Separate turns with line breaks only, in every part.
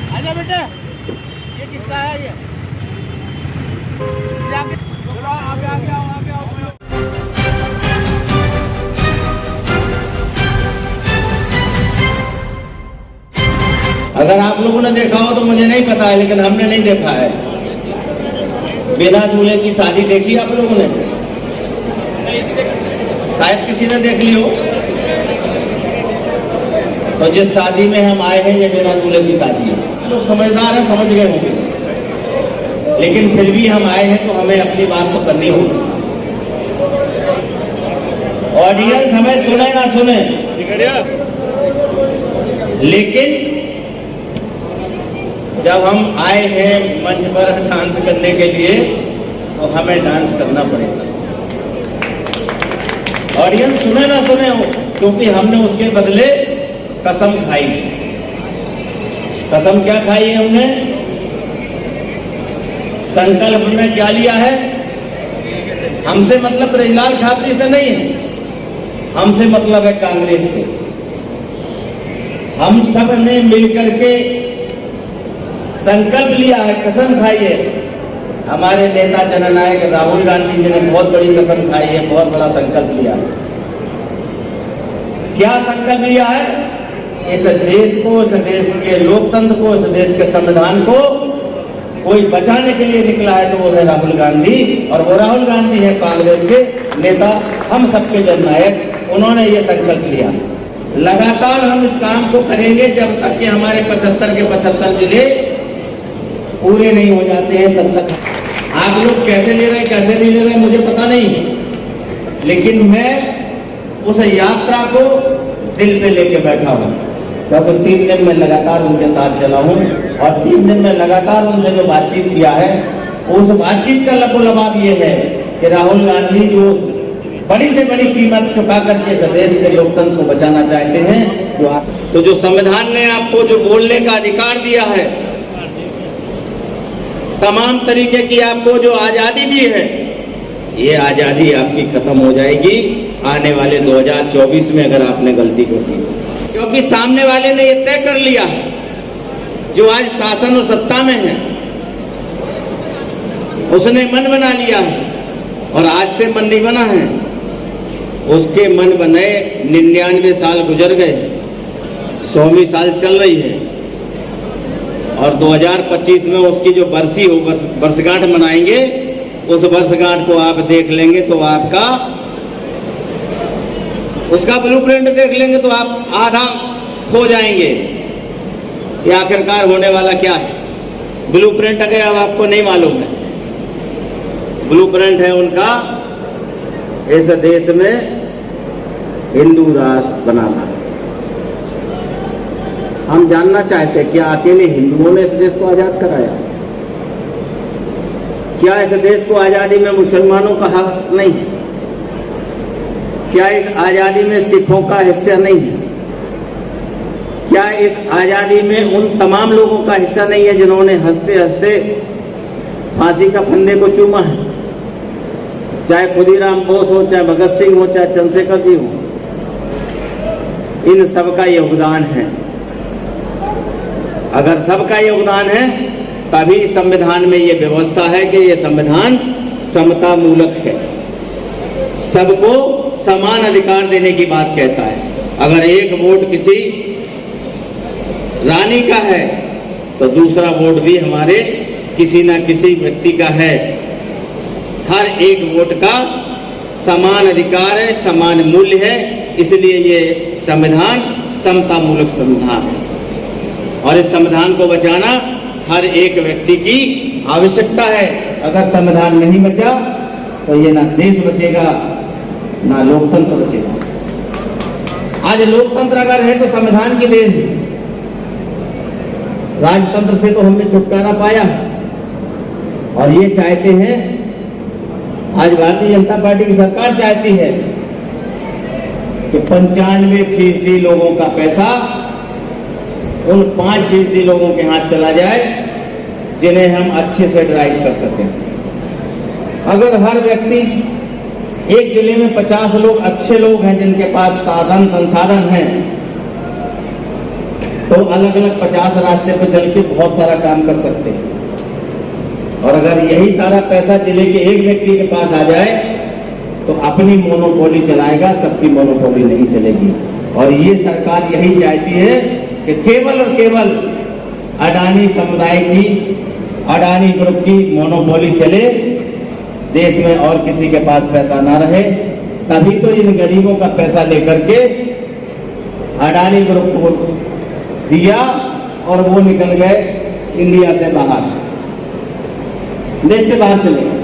आजा बेटे, ये किसका है ये? चलो आगे आगे आओ, आगे आओ।
अगर आप लोगों ने देखा हो तो मुझे नहीं पता है, लेकिन हमने नहीं देखा है। बिना दूल्हे की शादी देखी आप लोगों ने? शायद किसी ने देख ली हो। तो जिस शादी में हम आए हैं ये बिना दूल्हे की शादी है। लोग समझदार हैं, समझ गए होंगे, लेकिन फिर भी हम आए हैं तो हमें अपनी बात तो करनी होगी। ऑडियंस हमें सुने ना सुने, लेकिन जब हम आए हैं मंच पर डांस करने के लिए तो हमें डांस करना पड़ेगा। ऑडियंस सुने ना सुने हो, क्योंकि हमने उसके बदले कसम खाई। कसम क्या खाई है हमने? संकल्प हमने क्या लिया है? हमसे मतलब ब्रजलाल खापरी से नहीं है, हमसे मतलब है कांग्रेस से। हम सब ने मिलकर के संकल्प लिया है, कसम खाई है। हमारे नेता जननायक राहुल गांधी जी ने बहुत बड़ी कसम खाई है, बहुत बड़ा संकल्प लिया है। क्या संकल्प लिया है? इस देश को, इस देश के लोकतंत्र को, इस देश के संविधान को कोई बचाने के लिए निकला है तो वो है राहुल गांधी। और वो राहुल गांधी है कांग्रेस के नेता, हम सबके जननायक। उन्होंने ये संकल्प लिया। लगातार हम इस काम को करेंगे जब तक कि हमारे 75 के 75 जिले पूरे नहीं हो जाते हैं, तब तक। आप लोग कैसे ले रहे हैं, कैसे नहीं ले रहे हैं मुझे पता नहीं, लेकिन मैं उस यात्रा को दिल पे लेके बैठा हूँ, क्योंकि 3 दिन में लगातार उनके साथ चला हूँ और 3 दिन में लगातार उनसे जो बातचीत किया है, उस बातचीत का लबोलबाब ये है कि राहुल गांधी जो बड़ी से बड़ी कीमत चुका करके इस देश के लोकतंत्र को बचाना चाहते हैं। तो जो संविधान ने आपको जो बोलने का अधिकार दिया है, तमाम तरीके की आपको जो आजादी दी है, ये आजादी आपकी खत्म हो जाएगी आने वाले 2024 में अगर आपने गलती कर दी। क्योंकि सामने वाले ने ये तय कर लिया है, जो आज शासन और सत्ता में है, उसने मन बना लिया है। और आज से मन नहीं बना है, उसके मन बने 99 साल गुजर गए, 100वीं साल चल रही है। और 2025 में उसकी जो बरसी हो, वर्षगांठ मनाएंगे, उस वर्षगांठ को आप देख लेंगे तो आपका उसका ब्लूप्रिंट देख लेंगे तो आप आधा खो जाएंगे कि आखिरकार होने वाला क्या है। ब्लूप्रिंट अगर अब आपको नहीं मालूम है, ब्लूप्रिंट है उनका इस देश में हिंदू राष्ट्र बनाना। हम जानना चाहते हैं क्या अकेले हिंदुओं ने इस देश को आजाद कराया? क्या इस देश को आजादी में मुसलमानों का हक नहीं है? क्या इस आजादी में सिखों का हिस्सा नहीं है? क्या इस आजादी में उन तमाम लोगों का हिस्सा नहीं है जिन्होंने हंसते हंसते फांसी का फंदे को चूमा है? चाहे खुदीराम बोस हो, चाहे भगत सिंह हो, चाहे चंद्रशेखर जी हो, इन सबका योगदान है। अगर सबका योगदान है तभी संविधान में ये व्यवस्था है कि ये संविधान समता मूलक है, सबको समान अधिकार देने की बात कहता है। अगर एक वोट किसी रानी का है तो दूसरा वोट भी हमारे किसी ना किसी व्यक्ति का है। हर एक वोट का समान अधिकार है, समान मूल्य है, इसलिए ये संविधान समता मूलक संविधान है और इस संविधान को बचाना हर एक व्यक्ति की आवश्यकता है। अगर संविधान नहीं बचा तो ये ना देश बचेगा ना लोकतंत्र बचेगा। आज लोकतंत्र अगर है तो संविधान की देन है। राजतंत्र से तो हमने छुटकारा पाया और ये चाहते हैं, आज भारतीय जनता पार्टी की सरकार चाहती है कि 95% लोगों का पैसा उन 5% लोगों के हाथ चला जाए जिन्हें हम अच्छे से ड्राइव कर सकें। अगर हर व्यक्ति, एक जिले में 50 लोग अच्छे लोग हैं जिनके पास साधन संसाधन हैं, तो अलग अलग 50 रास्ते पर चल के बहुत सारा काम कर सकते हैं। और अगर यही सारा पैसा जिले के एक व्यक्ति के पास आ जाए तो अपनी मोनोपोली चलाएगा, सबकी मोनोपोली नहीं चलेगी। और ये सरकार यही चाहती है कि केवल और केवल अडानी समुदाय की, अडानी ग्रुप की मोनोपोली चले, देश में और किसी के पास पैसा ना रहे। तभी तो इन गरीबों का पैसा लेकर के अडानी ग्रुप को दिया और वो निकल गए इंडिया से बाहर, देश से बाहर चले गए।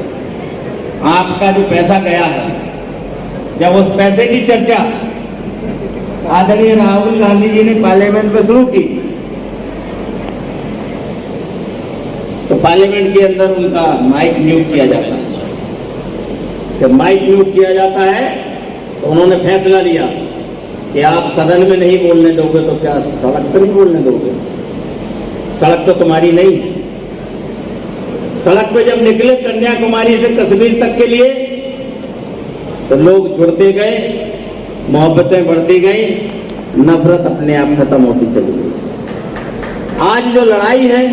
आपका जो पैसा गया है, जब उस पैसे की चर्चा आदरणीय राहुल गांधी जी ने पार्लियामेंट में शुरू की तो पार्लियामेंट के अंदर उनका माइक म्यूट किया जाता है। जब माइक म्यूट किया जाता है तो उन्होंने फैसला लिया कि आप सदन में नहीं बोलने दोगे तो क्या सड़क पर नहीं बोलने दोगे? सड़क तो तुम्हारी नहीं। सड़क पे जब निकले कन्याकुमारी से कश्मीर तक के लिए तो लोग जुड़ते गए, मोहब्बतें बढ़ती गई, नफरत अपने आप खत्म होती चली गई। आज जो लड़ाई है,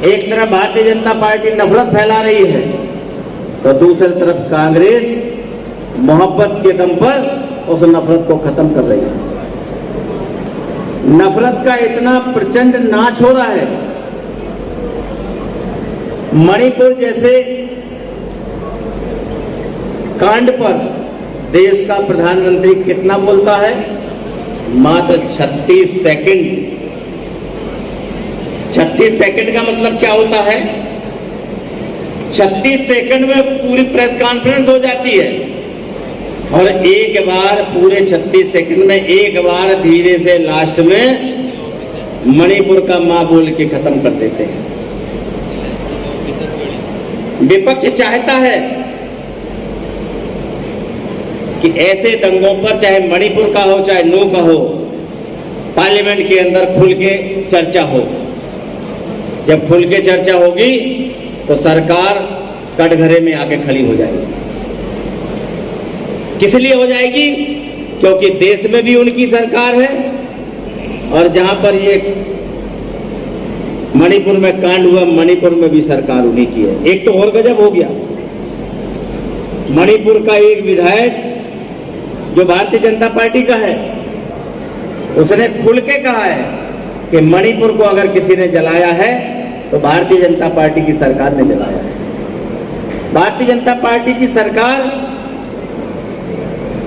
एक तरफ भारतीय जनता पार्टी नफरत फैला रही है तो दूसरी तरफ कांग्रेस मोहब्बत के दम पर उस नफरत को खत्म कर रही है। नफरत का इतना प्रचंड नाच हो रहा है। मणिपुर जैसे कांड पर देश का प्रधानमंत्री कितना बोलता है? मात्र 36 सेकंड। 36 सेकंड का मतलब क्या होता है? 36 सेकंड में पूरी प्रेस कॉन्फ्रेंस हो जाती है और एक बार पूरे 36 सेकंड में एक बार धीरे से लास्ट में मणिपुर का मां बोल के खत्म कर देते हैं। विपक्ष चाहता है कि ऐसे दंगों पर, चाहे मणिपुर का हो चाहे नू का हो, पार्लियामेंट के अंदर खुल के चर्चा हो। जब खुल के चर्चा होगी तो सरकार कटघरे में आके खड़ी हो जाएगी। किस लिए हो जाएगी? क्योंकि देश में भी उनकी सरकार है और जहां पर ये मणिपुर में कांड हुआ, मणिपुर में भी सरकार उन्हीं की है। एक तो और गजब हो गया, मणिपुर का एक विधायक जो भारतीय जनता पार्टी का है, उसने खुल के कहा है कि मणिपुर को अगर किसी ने जलाया है तो भारतीय जनता पार्टी की सरकार ने जलाया है। भारतीय जनता पार्टी की सरकार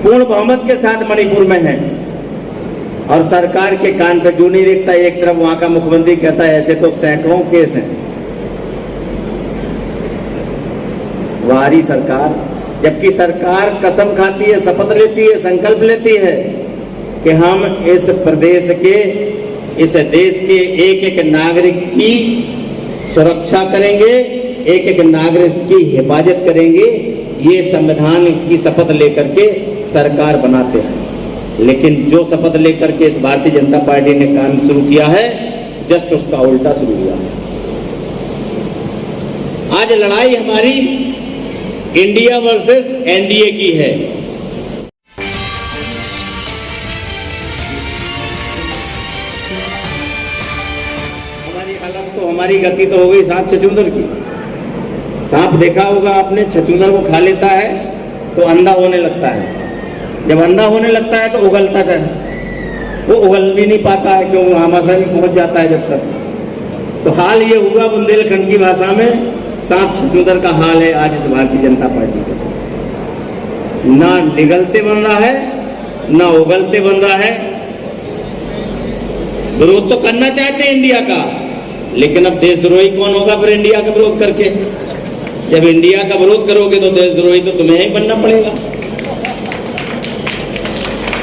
पूर्ण बहुमत के साथ मणिपुर में है और सरकार के कान पे जू नहीं दिखता। एक तरफ वहां का मुख्यमंत्री कहता है ऐसे तो सैकड़ों केस हैं। हमारी सरकार, जबकि सरकार कसम खाती है, शपथ लेती है, संकल्प लेती है कि हम इस प्रदेश के, इस देश के एक एक नागरिक की सुरक्षा करेंगे, एक एक नागरिक की हिफाजत करेंगे। ये संविधान की शपथ लेकर के सरकार बनाते हैं, लेकिन जो शपथ लेकर के इस भारतीय जनता पार्टी ने काम शुरू किया है, जस्ट उसका उल्टा शुरू हुआ है। आज लड़ाई हमारी इंडिया वर्सेस एनडीए की है। हमारी हालत तो, हमारी गति तो हो गई सांप छछूंदर की। सांप देखा होगा आपने, छछूंदर को खा लेता है तो अंधा होने लगता है। जब अंधा होने लगता है तो उगलता है, वो उगल भी नहीं पाता है, क्यों? आमाशय नहीं पहुंच जाता है जब तक। तो हाल ये हुआ बुंदेलखंड की भाषा में सांप छछूंदर का हाल है आज इस भारतीय जनता पार्टी का। ना निगलते बन रहा है, ना उगलते बन रहा है। विरोध तो करना चाहते हैं इंडिया का, लेकिन अब देशद्रोही कौन होगा फिर इंडिया का विरोध करके? जब इंडिया का विरोध करोगे तो देशद्रोही तो तुम्हें ही बनना पड़ेगा।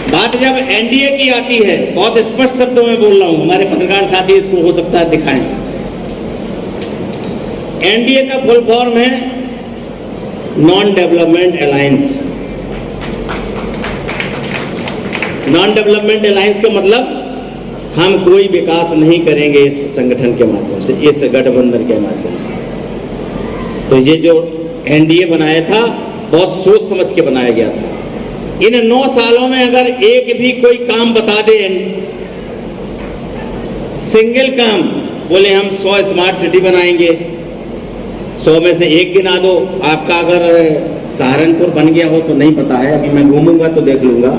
बात जब एनडीए की आती है, बहुत स्पष्ट शब्दों में बोल रहा हूं, हमारे पत्रकार साथी इसको हो सकता है दिखाएं। एनडीए का फुल फॉर्म है non development alliance. Non development alliance का मतलब हम कोई विकास नहीं करेंगे इस संगठन के माध्यम से, इस गठबंधन के माध्यम से। तो ये जो एनडीए बनाया था बहुत सोच समझ के बनाया गया था। इन 9 सालों में अगर एक भी कोई काम बता दे, सिंगल काम, बोले हम 100 स्मार्ट सिटी बनाएंगे, 100 में से एक गिना दो। आपका अगर सहारनपुर बन गया हो तो नहीं पता है, अभी मैं घूमूंगा तो देख लूंगा।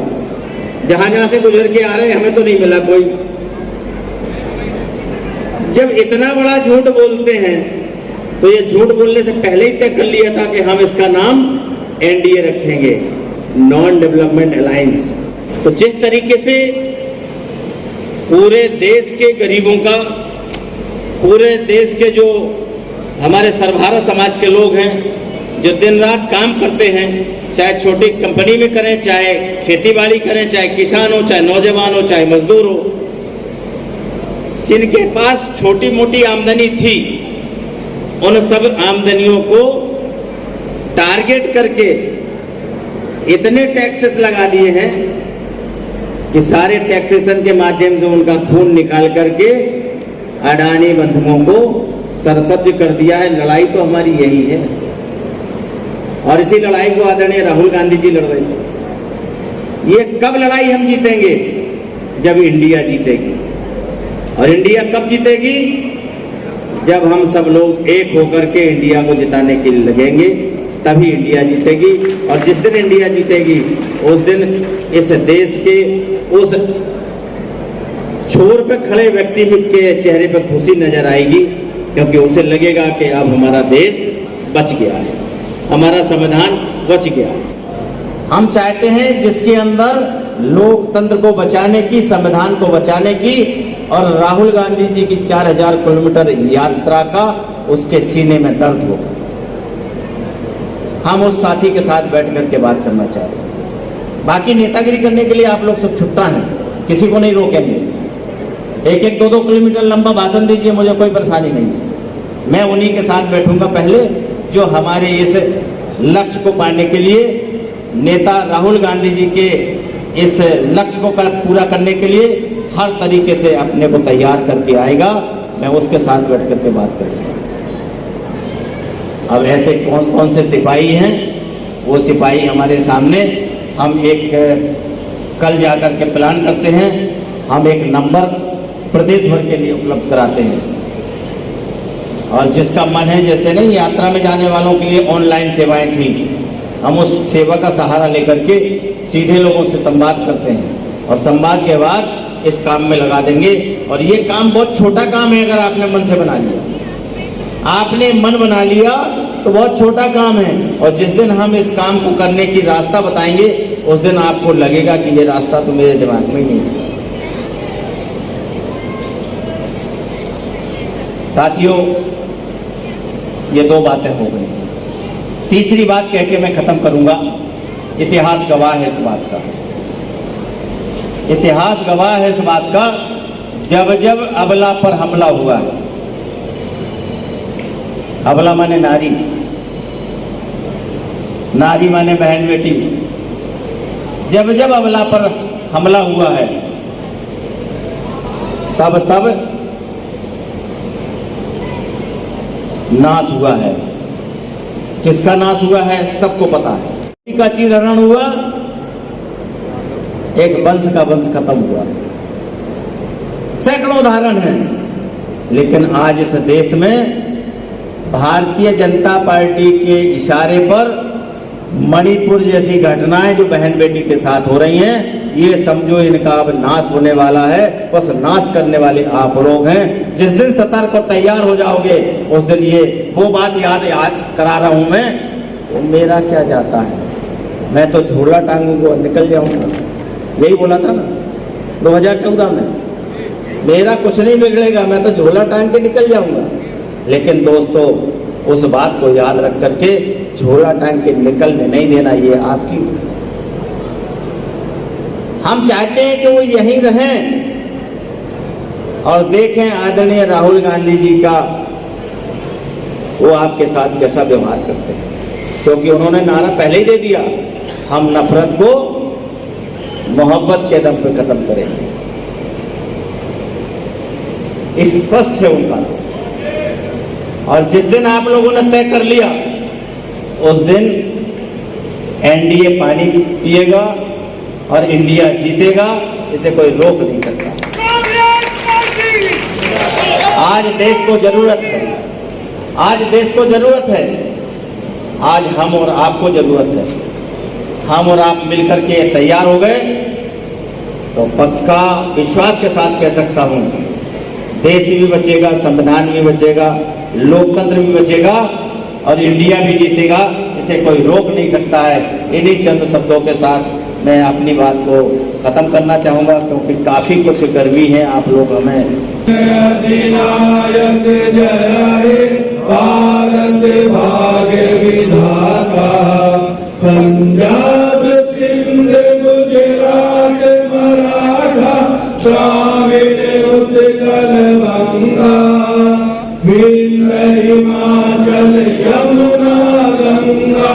जहां जहां से गुजर के आ रहे हैं हमें तो नहीं मिला कोई। जब इतना बड़ा झूठ बोलते हैं तो ये झूठ बोलने से पहले ही तय कर लिया था कि हम इसका नाम एनडीए रखेंगे, नॉन डेवलपमेंट अलायंस। तो जिस तरीके से पूरे देश के गरीबों का, पूरे देश के जो हमारे सर्वहारा समाज के लोग हैं जो दिन रात काम करते हैं, चाहे छोटी कंपनी में करें, चाहे खेती बाड़ी करें, चाहे किसान हो, चाहे नौजवान हो, चाहे मजदूर हो, जिनके पास छोटी मोटी आमदनी थी, उन सब आमदनियों को टारगेट करके इतने टैक्सेस लगा दिए हैं कि सारे टैक्सेशन के माध्यम से उनका खून निकाल करके अडानी बंधुओं को सरसब्ज कर दिया है। लड़ाई तो हमारी यही है और इसी लड़ाई को आदरणीय राहुल गांधी जी लड़ रहे हैं। ये कब लड़ाई हम जीतेंगे? जब इंडिया जीतेगी। और इंडिया कब जीतेगी? जब हम सब लोग एक होकर के इंडिया को जिताने के लिए लगेंगे, तभी इंडिया जीतेगी। और जिस दिन इंडिया जीतेगी उस दिन इस देश के उस छोर पे खड़े व्यक्ति के चेहरे पर खुशी नजर आएगी, क्योंकि उसे लगेगा कि अब हमारा देश बच गया है, हमारा संविधान बच गया है। हम चाहते हैं जिसके अंदर लोकतंत्र को बचाने की, संविधान को बचाने की और राहुल गांधी जी की 4000 किलोमीटर यात्रा का उसके सीने में दर्द हो। हम उस साथी के साथ बैठ करके बात करना चाहते हैं। बाकी नेतागिरी करने के लिए आप लोग सब छुट्टा हैं, किसी को नहीं रोकेंगे। 1-1, 2-2 किलोमीटर लंबा भाषण दीजिए, मुझे कोई परेशानी नहीं है। मैं उन्हीं के साथ बैठूंगा पहले जो हमारे इस लक्ष्य को पाने के लिए, नेता राहुल गांधी जी के इस लक्ष्य को पूरा करने के लिए हर तरीके से अपने को तैयार करके आएगा। मैं उसके साथ बैठ करके बात करूंगा। अब ऐसे कौन कौन से सिपाही हैं, वो सिपाही हमारे सामने, हम एक कल जाकर के प्लान करते हैं, हम एक नंबर प्रदेश भर के लिए उपलब्ध कराते हैं। और जिसका मन है, जैसे नहीं यात्रा में जाने वालों के लिए ऑनलाइन सेवाएं थी, हम उस सेवा का सहारा लेकर के सीधे लोगों से संवाद करते हैं और संवाद के बाद इस काम में लगा देंगे। और ये काम बहुत छोटा काम है, अगर आपने मन से बना लिया, आपने मन बना लिया तो बहुत छोटा काम है। और जिस दिन हम इस काम को करने की रास्ता बताएंगे उस दिन आपको लगेगा कि ये रास्ता तो मेरे दिमाग में ही नहीं है। साथियों, ये 2 बातें हो गई। तीसरी बात कह के मैं खत्म करूंगा। इतिहास गवाह है इस बात का, इतिहास गवाह है इस बात का, जब जब अबला पर हमला हुआ है, अबला माने नारी, नारी माने बहन बेटी, जब जब अबला पर हमला हुआ है तब तब नाश हुआ है। किसका नाश हुआ है सबको पता है। का चीरहरण हुआ, एक वंश का वंश खत्म हुआ। सैकड़ों उदाहरण हैं। लेकिन आज इस देश में भारतीय जनता पार्टी के इशारे पर मणिपुर जैसी घटनाएं जो बहन बेटी के साथ हो रही हैं, ये समझो इनका अब नाश होने वाला है। बस नाश करने वाले आप लोग हैं। जिस दिन सतर्क और तैयार हो जाओगे उस दिन ये वो बात याद करा रहा हूं मैं, तो मेरा क्या जाता है, मैं तो झोला टांगूंगा निकल जाऊंगा। यही बोला था ना 2014 में, मेरा कुछ नहीं बिगड़ेगा, मैं तो झोला टांग के निकल जाऊंगा। लेकिन दोस्तों उस बात को याद रख करके झोला टांग के निकलने नहीं देना, ये आपकी। हम चाहते हैं कि वो यहीं रहें और देखें आदरणीय राहुल गांधी जी का वो आपके साथ कैसा व्यवहार करते हैं, क्योंकि उन्होंने नारा पहले ही दे दिया, हम नफरत को मोहब्बत के दम पे खत्म करेंगे। स्पष्ट है उनका। और जिस दिन आप लोगों ने तय कर लिया उस दिन एनडीए पानी पिएगा और इंडिया जीतेगा, इसे कोई रोक नहीं सकता। आज देश को जरूरत है, आज देश को जरूरत है, आज हम और आपको जरूरत है। हम और आप मिलकर के तैयार हो गए तो पक्का विश्वास के साथ कह सकता हूं, देश भी बचेगा, संविधान भी बचेगा, लोकतंत्र भी बचेगा और इंडिया भी जीतेगा, इसे कोई रोक नहीं सकता है। इन्हीं चंद शब्दों के साथ मैं अपनी बात को खत्म करना चाहूंगा, क्योंकि काफी कुछ गर्मी है। आप लोग हमें
अधिनायक जय भारत भाग्य विधाता, पंजाब सिंध गुजरात मराठा द्राविड़ उत्कल बंगा, विंध्य हिमाचल यमुना गंगा